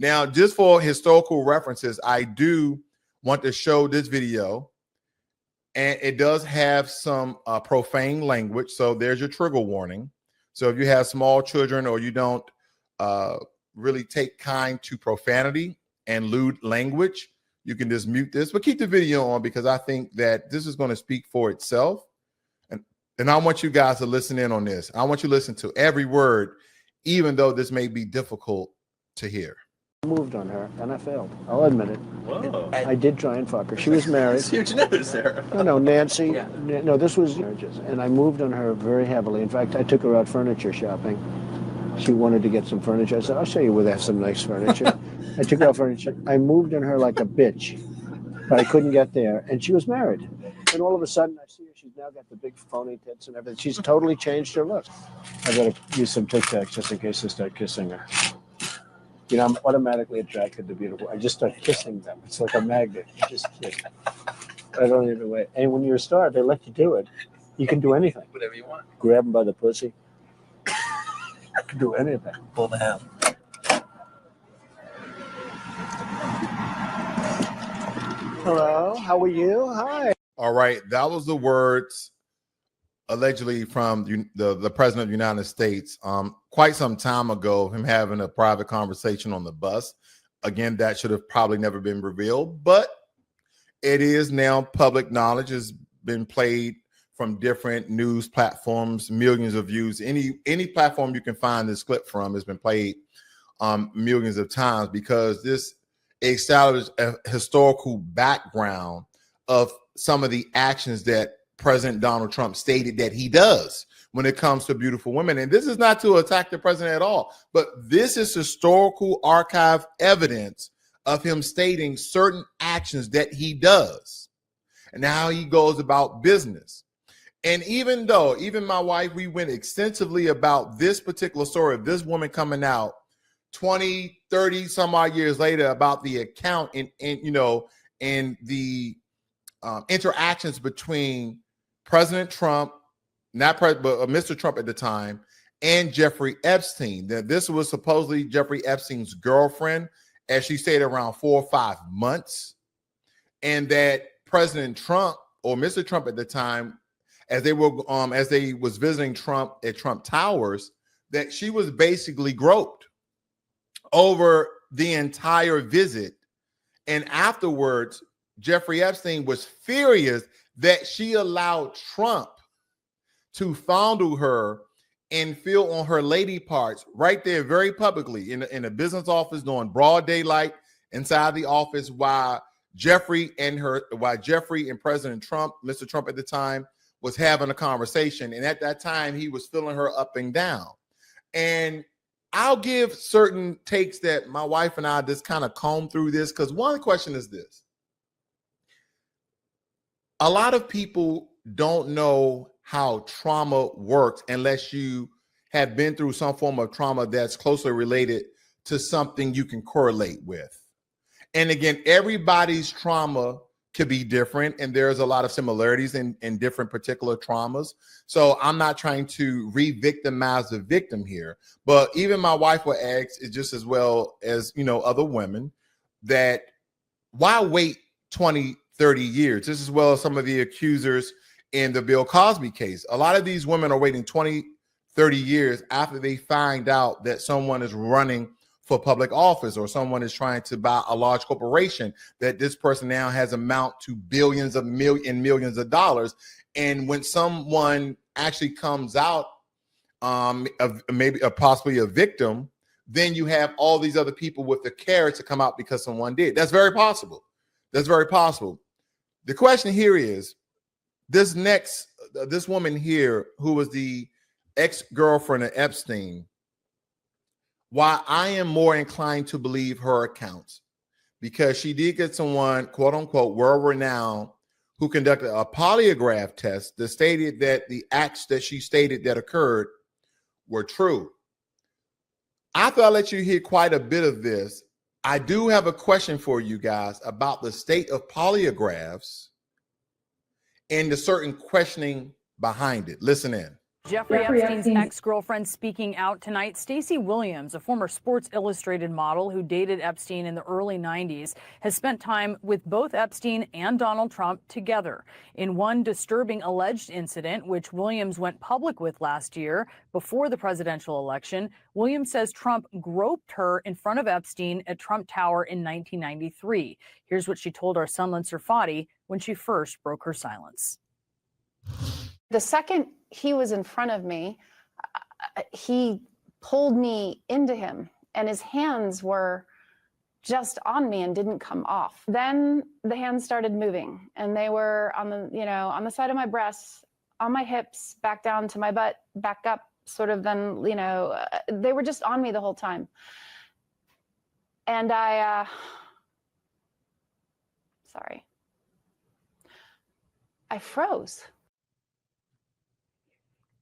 Now, just for historical references, I do want to show this video, and it does have some profane language. So there's your trigger warning. So if you have small children or you don't really take kind to profanity and lewd language, you can just mute this, but keep the video on because I think that this is going to speak for itself. And I want you guys to listen in on this. I want you to listen to every word, even though this may be difficult to hear. I moved on her, and I failed. I'll admit it. Whoa. I did try and fuck her. She was married. It's huge news, Sarah. No, Nancy. Yeah. No, this was marriages. And I moved on her very heavily. In fact, I took her out furniture shopping. She wanted to get some furniture. I said, I'll show you where they have some nice furniture. I took her out furniture. I moved on her like a bitch, but I couldn't get there. And she was married. And all of a sudden, I see her. She's now got the big phony tits and everything. She's totally changed her look. I got to use some Tic Tacs just in case I start kissing her. You know, I'm automatically attracted to beautiful. I just start kissing them. It's like a magnet. You just kiss. I don't even wait. And when you're a star, they let you do it. You can do anything. Whatever you want. Grab them by the pussy. You can do anything. Pull the ham. Hello, how are you? Hi. All right, that was the words allegedly from the president of the United States quite some time ago, him having a private conversation on the bus. Again, that should have probably never been revealed, but it is now public knowledge. Has been played from different news platforms, millions of views. Any platform you can find this clip from has been played millions of times because this established a historical background of some of the actions that President Donald Trump stated that he does when it comes to beautiful women. And this is not to attack the president at all, but this is historical archive evidence of him stating certain actions that he does and how he goes about business. And even my wife, we went extensively about this particular story of this woman coming out 20, 30 some odd years later about the account and the interactions between President Trump, but Mr. Trump at the time, and Jeffrey Epstein. That this was supposedly Jeffrey Epstein's girlfriend, as she stayed around 4 or 5 months, and that President Trump or Mr. Trump at the time, as they was visiting Trump at Trump Towers, that she was basically groped over the entire visit, and afterwards, Jeffrey Epstein was furious that she allowed Trump to fondle her and feel on her lady parts right there very publicly in a business office during broad daylight inside the office while Jeffrey and President Trump, Mr. Trump at the time, was having a conversation. And at that time, he was feeling her up and down. And I'll give certain takes that my wife and I just kind of comb through this because one question is this. A lot of people don't know how trauma works unless you have been through some form of trauma that's closely related to something you can correlate with. And again, everybody's trauma could be different, and there's a lot of similarities in different particular traumas. So I'm not trying to re-victimize the victim here, but even my wife will ask, just as well as other women, that why wait 20, 30 years? Just as well as some of the accusers in the Bill Cosby case. A lot of these women are waiting 20, 30 years after they find out that someone is running for public office or someone is trying to buy a large corporation, that this person now has amount to billions of millions of dollars. And when someone actually comes out of possibly a victim, then you have all these other people with the carrot to come out because someone did. That's very possible. That's very possible. The question here is, this woman here who was the ex-girlfriend of Epstein, why I am more inclined to believe her accounts, because she did get someone, quote unquote, world-renowned, who conducted a polygraph test that stated that the acts that she stated that occurred were true. I thought I'd let you hear quite a bit of this. I do have a question for you guys about the state of polygraphs and the certain questioning behind it. Listen in. Jeffrey Epstein's ex-girlfriend speaking out tonight. Stacey Williams, a former Sports Illustrated model who dated Epstein in the early 90s, has spent time with both Epstein and Donald Trump together. In one disturbing alleged incident, which Williams went public with last year before the presidential election, Williams says Trump groped her in front of Epstein at Trump Tower in 1993. Here's what she told our Sunland Serfati when she first broke her silence. The second he was in front of me, he pulled me into him, and his hands were just on me and didn't come off. Then the hands started moving, and they were on the, on the side of my breasts, on my hips, back down to my butt, back up, sort of. Then, they were just on me the whole time. And I froze.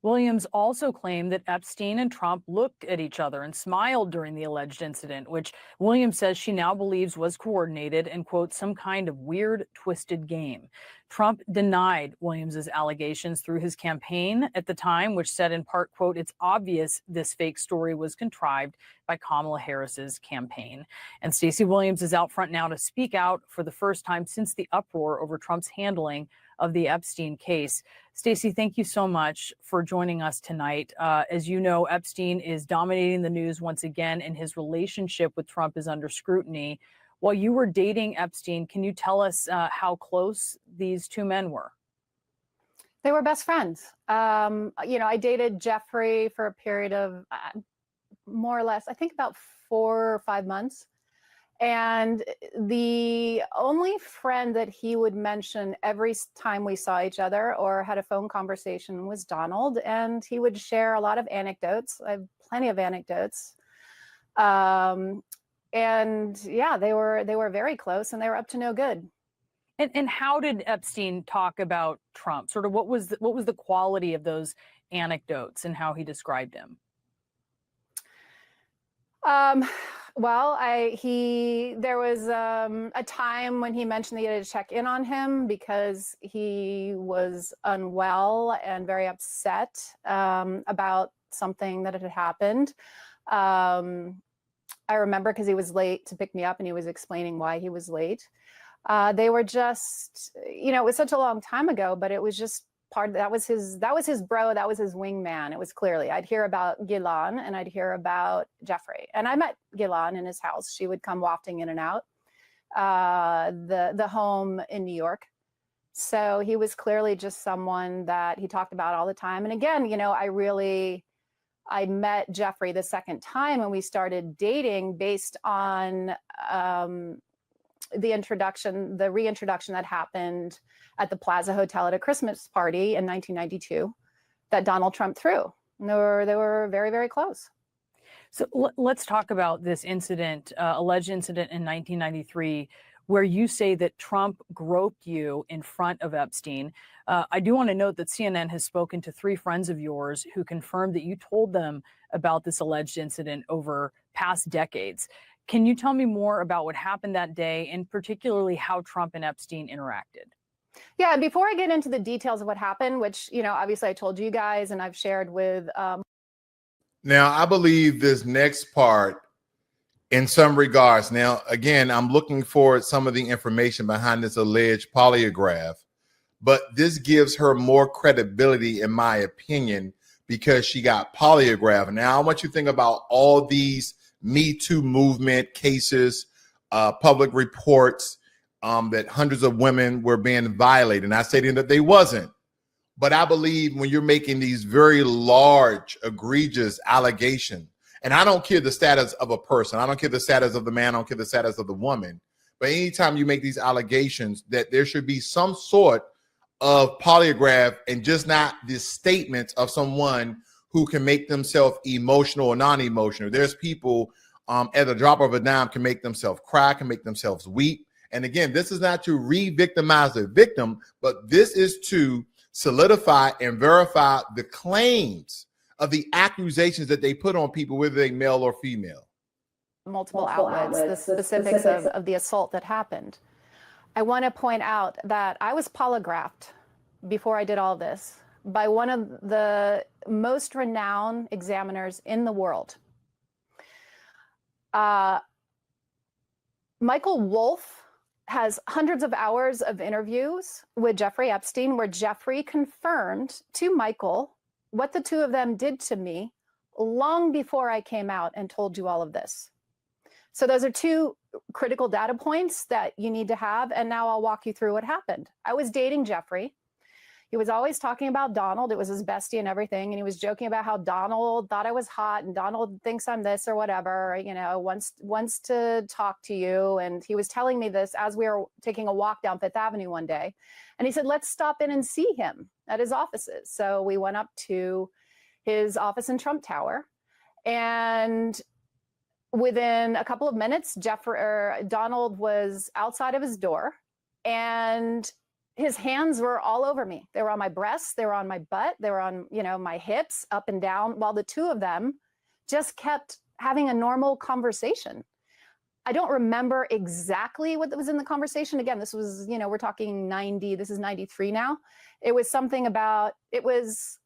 Williams also claimed that Epstein and Trump looked at each other and smiled during the alleged incident, which Williams says she now believes was coordinated and, quote, some kind of weird, twisted game. Trump denied Williams's allegations through his campaign at the time, which said in part, quote, it's obvious this fake story was contrived by Kamala Harris's campaign. And Stacey Williams is out front now to speak out for the first time since the uproar over Trump's handling of the Epstein case. Stacey, thank you so much for joining us tonight. As you know, Epstein is dominating the news once again, and his relationship with Trump is under scrutiny. While you were dating Epstein, can you tell us how close these two men were? They were best friends. I dated Jeffrey for a period of more or less, I think about 4 or 5 months. And the only friend that he would mention every time we saw each other or had a phone conversation was Donald. And he would share a lot of anecdotes. I have plenty of anecdotes. And yeah, they were very close, and they were up to no good. And how did Epstein talk about Trump? Sort of what was the quality of those anecdotes and how he described him? Well, there was a time when he mentioned that he had to check in on him because he was unwell and very upset about something that had happened. I remember because he was late to pick me up, and he was explaining why he was late. They were just, it was such a long time ago, but it was just that was his bro, that was his wingman. It was clearly, I'd hear about Ghislaine and I'd hear about Jeffrey, and I met Ghislaine in his house. She would come wafting in and out the home in New York. So he was clearly just someone that he talked about all the time. And again, I met Jeffrey the second time, and we started dating based on the reintroduction that happened at the Plaza Hotel at a Christmas party in 1992 that Donald Trump threw. And they were very, very close. So let's talk about this incident, alleged incident in 1993, where you say that Trump groped you in front of Epstein. I do want to note that CNN has spoken to 3 friends of yours who confirmed that you told them about this alleged incident over past decades. Can you tell me more about what happened that day, and particularly how Trump and Epstein interacted? Yeah, before I get into the details of what happened, which, obviously I told you guys and I've shared with. Now, I believe this next part, in some regards, now, again, I'm looking for some of the information behind this alleged polygraph, but this gives her more credibility, in my opinion, because she got polygraphed. Now, I want you to think about all these Me Too movement cases, public reports that hundreds of women were being violated. Not saying that they wasn't, but I believe when you're making these very large, egregious allegations, and I don't care the status of a person, I don't care the status of the man, I don't care the status of the woman, but anytime you make these allegations, that there should be some sort of polygraph, and just not the statements of someone who can make themselves emotional or non-emotional. There's people at the drop of a dime can make themselves cry, can make themselves weep. And again, this is not to re-victimize the victim, but this is to solidify and verify the claims of the accusations that they put on people, whether they male or female. Multiple outlets, the specifics of the assault that happened. I want to point out that I was polygraphed before I did all this by one of the most renowned examiners in the world. Michael Wolff has hundreds of hours of interviews with Jeffrey Epstein, where Jeffrey confirmed to Michael what the two of them did to me long before I came out and told you all of this. So those are two critical data points that you need to have. And now I'll walk you through what happened. I was dating Jeffrey. He was always talking about Donald. It was his bestie and everything. And he was joking about how Donald thought I was hot and Donald thinks I'm this or whatever, you know, wants to talk to you. And he was telling me this as we were taking a walk down Fifth Avenue one day. And he said, let's stop in and see him at his offices. So we went up to his office in Trump Tower. And within a couple of minutes, Donald was outside of his door, and his hands were all over me. They were on my breasts, they were on my butt, they were on, you know, my hips, up and down, while the two of them just kept having a normal conversation. I don't remember exactly what was in the conversation. Again, this was, you know, we're talking this is 93 now. It was something about, it was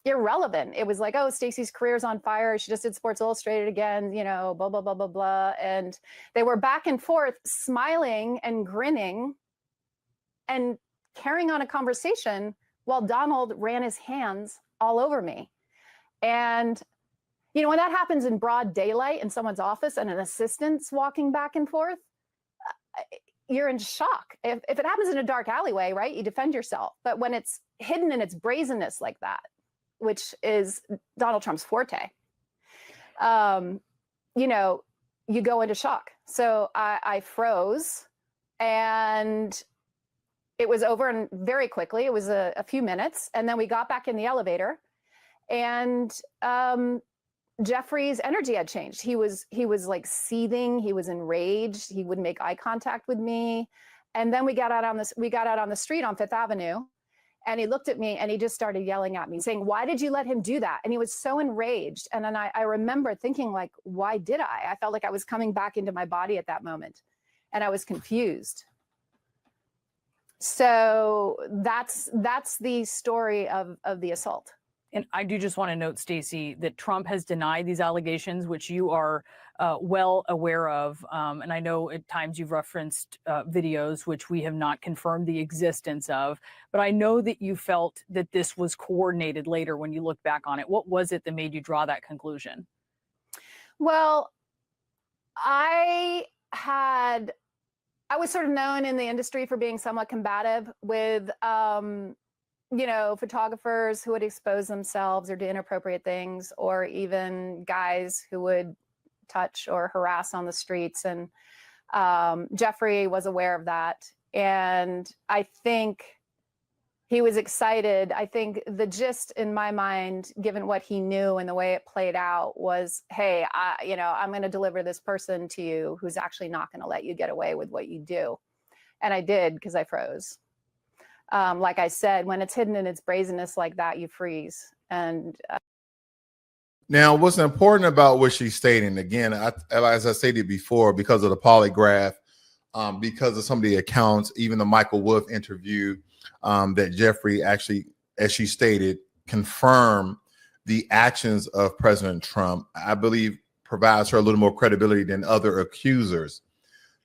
irrelevant. It was like, oh, Stacey's career's on fire. She just did Sports Illustrated again, you know, blah, blah, blah, blah, blah. And they were back and forth, smiling and grinning and carrying on a conversation while Donald ran his hands all over me. And, you know, when that happens in broad daylight in someone's office and an assistant's walking back and forth, you're in shock. If it happens in a dark alleyway, right, you defend yourself. But when it's hidden in its brazenness like that, which is Donald Trump's forte, you know, you go into shock. So I froze, and it was over and very quickly. It was a few minutes. And then we got back in the elevator, and Jeffrey's energy had changed. He was like seething. He was enraged. He wouldn't make eye contact with me. And then we got out on the street on Fifth Avenue, and he looked at me and he just started yelling at me, saying, why did you let him do that? And he was so enraged. And then I remember thinking, like, why did I? I felt like I was coming back into my body at that moment, and I was confused. So that's the story of the assault. And I do just want to note, Stacey, that Trump has denied these allegations, which you are well aware of. And I know at times you've referenced videos, which we have not confirmed the existence of. But I know that you felt that this was coordinated later when you look back on it. What was it that made you draw that conclusion? Well, I was sort of known in the industry for being somewhat combative with you know, photographers who would expose themselves or do inappropriate things, or even guys who would touch or harass on the streets. And Jeffrey was aware of that. And I think he was excited. I think the gist in my mind, given what he knew and the way it played out, was, hey, I'm going to deliver this person to you who's actually not going to let you get away with what you do. And I did, because I froze. Like I said, when it's hidden in its brazenness like that, you freeze. And now, what's important about what she's stating, again, as I stated before, because of the polygraph, because of some of the accounts, even the Michael Wolff interview, that Jeffrey actually, as she stated, confirmed the actions of President Trump, I believe provides her a little more credibility than other accusers.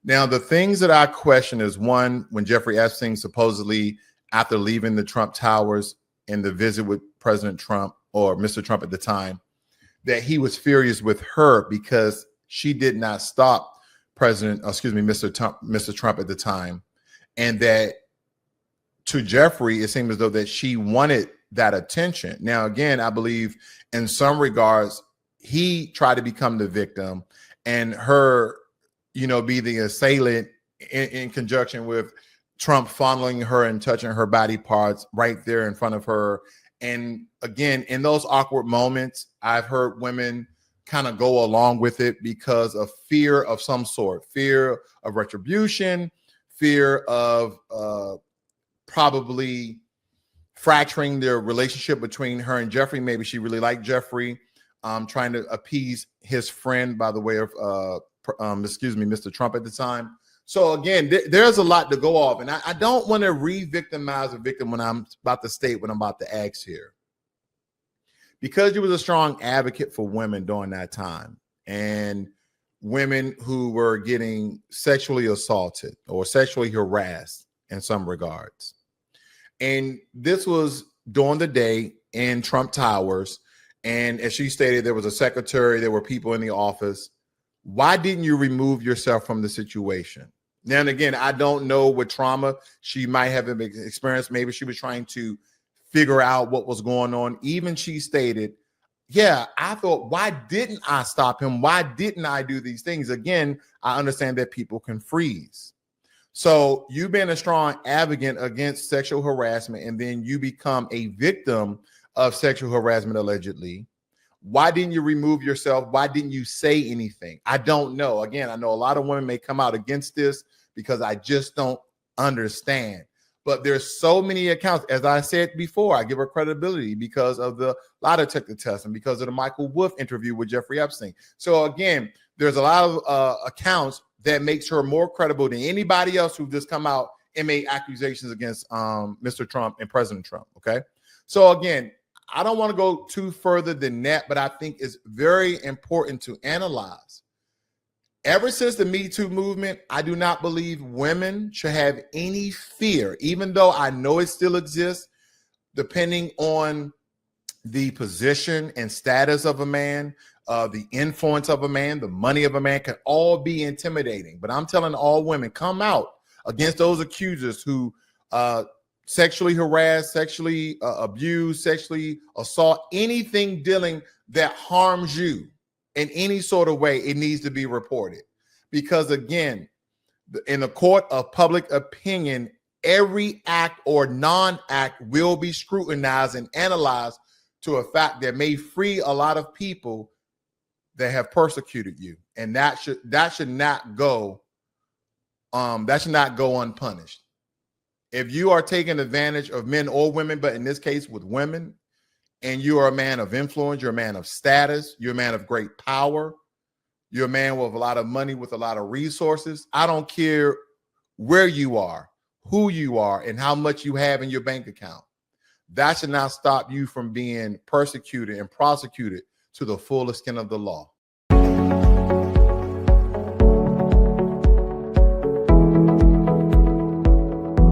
Now, the things that I question is, one, when Jeffrey Epstein supposedly, after leaving the Trump Towers in the visit with President Trump, or Mr. Trump at the time, that he was furious with her because she did not stop Mr. Trump at the time. And that to Jeffrey, it seemed as though that she wanted that attention. Now, again, I believe in some regards, he tried to become the victim and her, you know, be the assailant in conjunction with Trump fondling her and touching her body parts right there in front of her. And again, in those awkward moments, I've heard women kind of go along with it because of fear of some sort, fear of retribution, fear of probably fracturing their relationship between her and Jeffrey. Maybe she really liked Jeffrey, trying to appease his friend by the way of, Mr. Trump at the time. So again, there's a lot to go off, and I don't want to re-victimize a victim when I'm about to state what I'm about to ask here. Because you was a strong advocate for women during that time, and women who were getting sexually assaulted or sexually harassed in some regards. And this was during the day in Trump Towers. And as she stated, there was a secretary, there were people in the office. Why didn't you remove yourself from the situation? Now, and again, I don't know what trauma she might have experienced. Maybe she was trying to figure out what was going on. Even she stated, yeah, I thought, why didn't I stop him? Why didn't I do these things? Again, I understand that people can freeze. So you being a strong advocate against sexual harassment, and then you become a victim of sexual harassment, allegedly. Why didn't you remove yourself? Why didn't you say anything? I don't know. Again, I know a lot of women may come out against this because I just don't understand. But there's so many accounts. As I said before, I give her credibility because of the lie detector test and because of the Michael Wolff interview with Jeffrey Epstein. So again, there's a lot of accounts that makes her more credible than anybody else who just come out and made accusations against Mr. Trump and President Trump. Okay. So again, I don't want to go too further than that, but I think it's very important to analyze. Ever since the Me Too movement, I do not believe women should have any fear, even though I know it still exists, depending on the position and status of a man, the influence of a man, the money of a man can all be intimidating. But I'm telling all women, come out against those accusers who sexually harass, sexually abuse, sexually assault, anything dealing that harms you in any sort of way. It needs to be reported, because again, in the court of public opinion, every act or non-act will be scrutinized and analyzed to a fact that may free a lot of people that have persecuted you, and that should not go unpunished. If you are taking advantage of men or women, but in this case with women, and you are a man of influence, you're a man of status, you're a man of great power, you're a man with a lot of money, with a lot of resources, I don't care where you are, who you are, and how much you have in your bank account. That should not stop you from being persecuted and prosecuted to the full extent of the law.